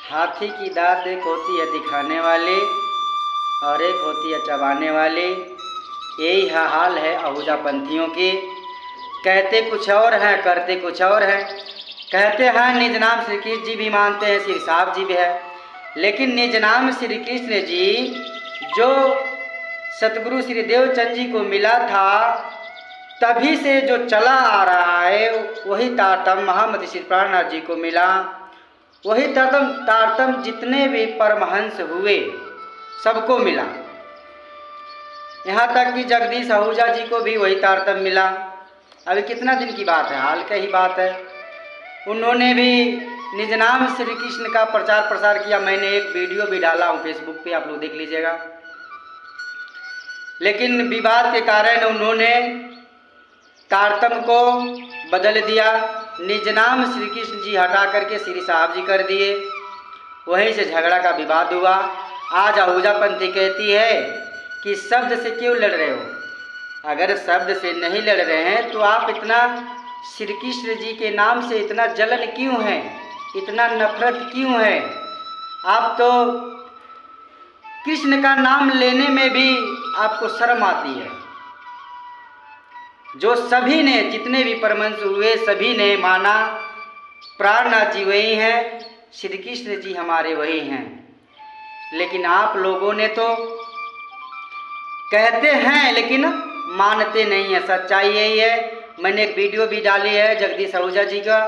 हाथी की दांत एक होती है दिखाने वाली और एक होती है चबाने वाली। यही हाल है आहूजा पंथियों की। कहते कुछ और हैं, करते कुछ और हैं। कहते हैं निज नाम श्री कृष्ण जी भी मानते हैं, श्री साहब जी भी है, लेकिन निज नाम श्री कृष्ण जी जो सतगुरु श्री देवचंद जी को मिला था तभी से जो चला आ रहा है वही तारतम महामति श्री प्राणनाथ जी को मिला। वही तारतम जितने भी परमहंस हुए सबको मिला। यहाँ तक कि जगदीश आहूजा जी को भी वही तारतम मिला। अभी कितना दिन की बात है, हाल का ही बात है। उन्होंने भी निज नाम श्री कृष्ण का प्रचार प्रसार किया। मैंने एक वीडियो भी डाला हूँ फेसबुक पे, आप लोग देख लीजिएगा। लेकिन विवाद के कारण उन्होंने तारतम को बदल दिया, निज नाम श्री कृष्ण जी हटा करके श्री साहब जी कर दिए। वहीं से झगड़ा का विवाद हुआ। आज आहूजा पंथी कहती है कि शब्द से क्यों लड़ रहे हो? अगर शब्द से नहीं लड़ रहे हैं तो आप इतना श्री कृष्ण जी के नाम से इतना जलन क्यों है, इतना नफरत क्यों है? आप तो कृष्ण का नाम लेने में भी आपको शर्म आती है। जो सभी ने, जितने भी परमहंस हुए सभी ने माना प्राणनाथ जी वही हैं, श्री कृष्ण जी हमारे वही हैं। लेकिन आप लोगों ने तो कहते हैं लेकिन मानते नहीं है। सच्चाई यही है। मैंने एक वीडियो भी डाली है जगदीश आहूजा जी का,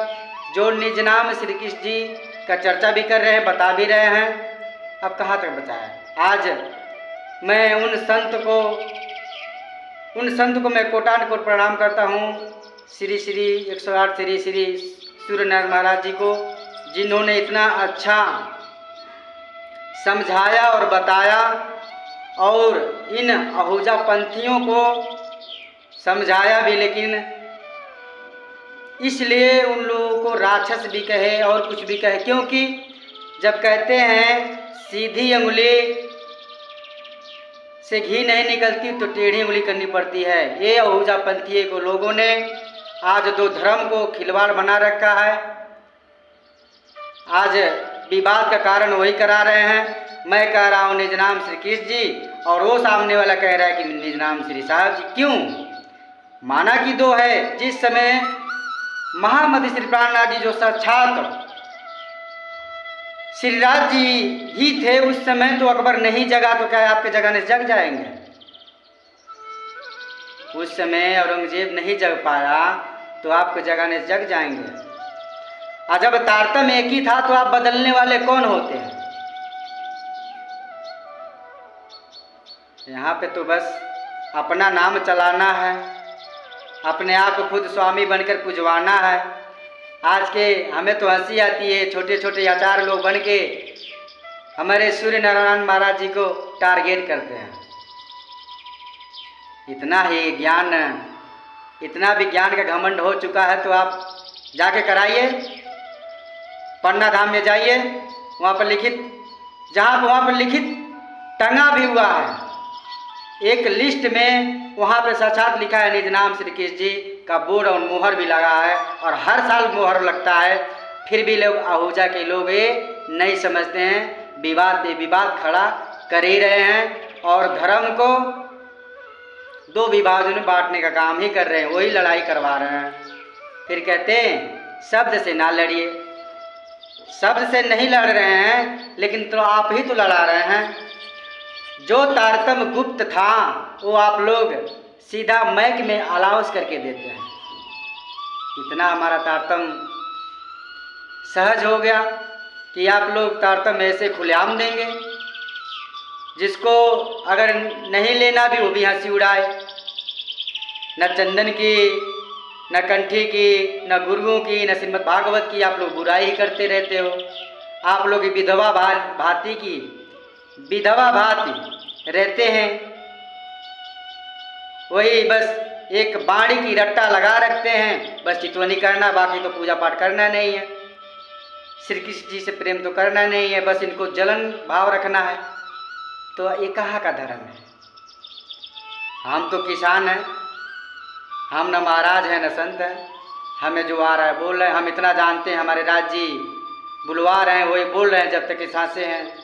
जो निज नाम श्री कृष्ण जी का चर्चा भी कर रहे हैं, बता भी रहे हैं। अब कहाँ तक बचा है? आज मैं उन संत को मैं कोटान कोट प्रणाम करता हूँ। श्री 108 श्री सूर्यनारायण महाराज जी को, जिन्होंने इतना अच्छा समझाया और बताया और इन आहूजा पंथियों को समझाया भी। लेकिन इसलिए उन लोगों को राक्षस भी कहे और कुछ भी कहे, क्योंकि जब कहते हैं सीधी उंगली से घी नहीं निकलती तो टेढ़ी उंगली करनी पड़ती है। ये आहूजा पंथी को लोगों ने आज दो धर्म को खिलवाड़ बना रखा है। आज विवाद का कारण वही करा रहे हैं। मैं कह रहा हूँ निज नाम श्री कृष्ण जी और वो सामने वाला कह रहा है कि निज नाम श्री साहब जी। क्यों? माना कि दो है। जिस समय महामति श्री प्राणनाथ जी जो साक्षात श्रीराज जी ही थे उस समय तो अकबर नहीं जगा तो क्या आपके जगाने से जग जाएंगे? उस समय औरंगजेब नहीं जग पाया तो आपके जगाने से जग जाएंगे। और जब तारतम एक ही था तो आप बदलने वाले कौन होते हैं? यहाँ पे तो बस अपना नाम चलाना है, अपने आप को खुद स्वामी बनकर पुजवाना है। आज के हमें तो हंसी आती है, छोटे छोटे आचार्य लोग बन के हमारे सूर्य नारायण महाराज जी को टारगेट करते हैं। इतना ही ज्ञान, इतना भी ज्ञान का घमंड हो चुका है तो आप जाके कराइए, पन्ना धाम में जाइए, वहाँ पर लिखित टंगा भी हुआ है। एक लिस्ट में वहाँ पे साक्षात लिखा है निज नाम श्री कृष्ण जी का बोर्ड और मोहर भी लगा है और हर साल मोहर लगता है। फिर भी लोग आहूजा के लोग ये नहीं समझते हैं, विवाद पे विवाद खड़ा कर ही रहे हैं और धर्म को दो विभाजन में बांटने का काम ही कर रहे हैं, वही लड़ाई करवा रहे हैं। फिर कहते हैं शब्द से ना लड़िए। शब्द से नहीं लड़ रहे हैं लेकिन तो आप ही तो लड़ा रहे हैं। जो तारतम गुप्त था वो आप लोग सीधा मैक में अलाउंस करके देते हैं। इतना हमारा तारतम सहज हो गया कि आप लोग तारतम ऐसे खुलेआम देंगे, जिसको अगर नहीं लेना भी वो भी हंसी उड़ाए। न चंदन की, न कंठी की, न गुरुओं की, न श्रीमद् भागवत की आप लोग बुराई ही करते रहते हो। आप लोग विधवा भांति रहते हैं, वही बस एक बाणी की रट्टा लगा रखते हैं, बस चितवनी करना, बाकी तो पूजा पाठ करना नहीं है, श्री कृष्ण जी से प्रेम तो करना नहीं है, बस इनको जलन भाव रखना है। तो ये कहाँ का धर्म है? हम तो किसान हैं, हम न महाराज हैं न संत हैं। हमें जो आ रहा है बोल रहे हैं। हम इतना जानते हैं, हमारे राज जी बुलवा रहे हैं, वही बोल रहे हैं जब तक कि सांसें हैं।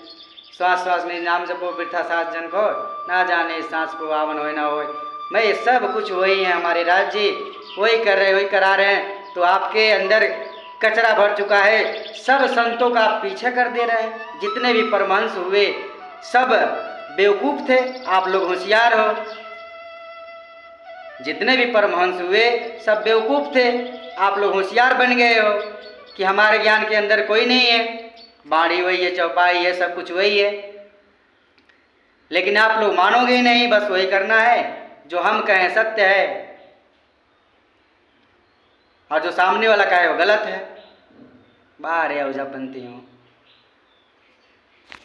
श्वास श्वास में नाम जपो वृथा सास जन को, ना जाने इस सांस को आवन होए ना होए। मैं ये सब कुछ वही है, हमारे राज्य जी वही कर रहे, वही करा रहे हैं। तो आपके अंदर कचरा भर चुका है, सब संतों का आप पीछे कर दे रहे हैं। जितने भी परमहंस हुए सब बेवकूफ़ थे, आप लोग होशियार हो। जितने भी परमहंस हुए सब बेवकूफ़ थे, आप लोग होशियार बन गए हो कि हमारे ज्ञान के अंदर कोई नहीं है, बाड़ी वही है, चौपाई है, सब कुछ वही है। लेकिन आप लोग मानोगे ही नहीं, बस वही करना है जो हम कहें सत्य है और जो सामने वाला कहे वो गलत है। बाहर है ओझापंथी हूँ।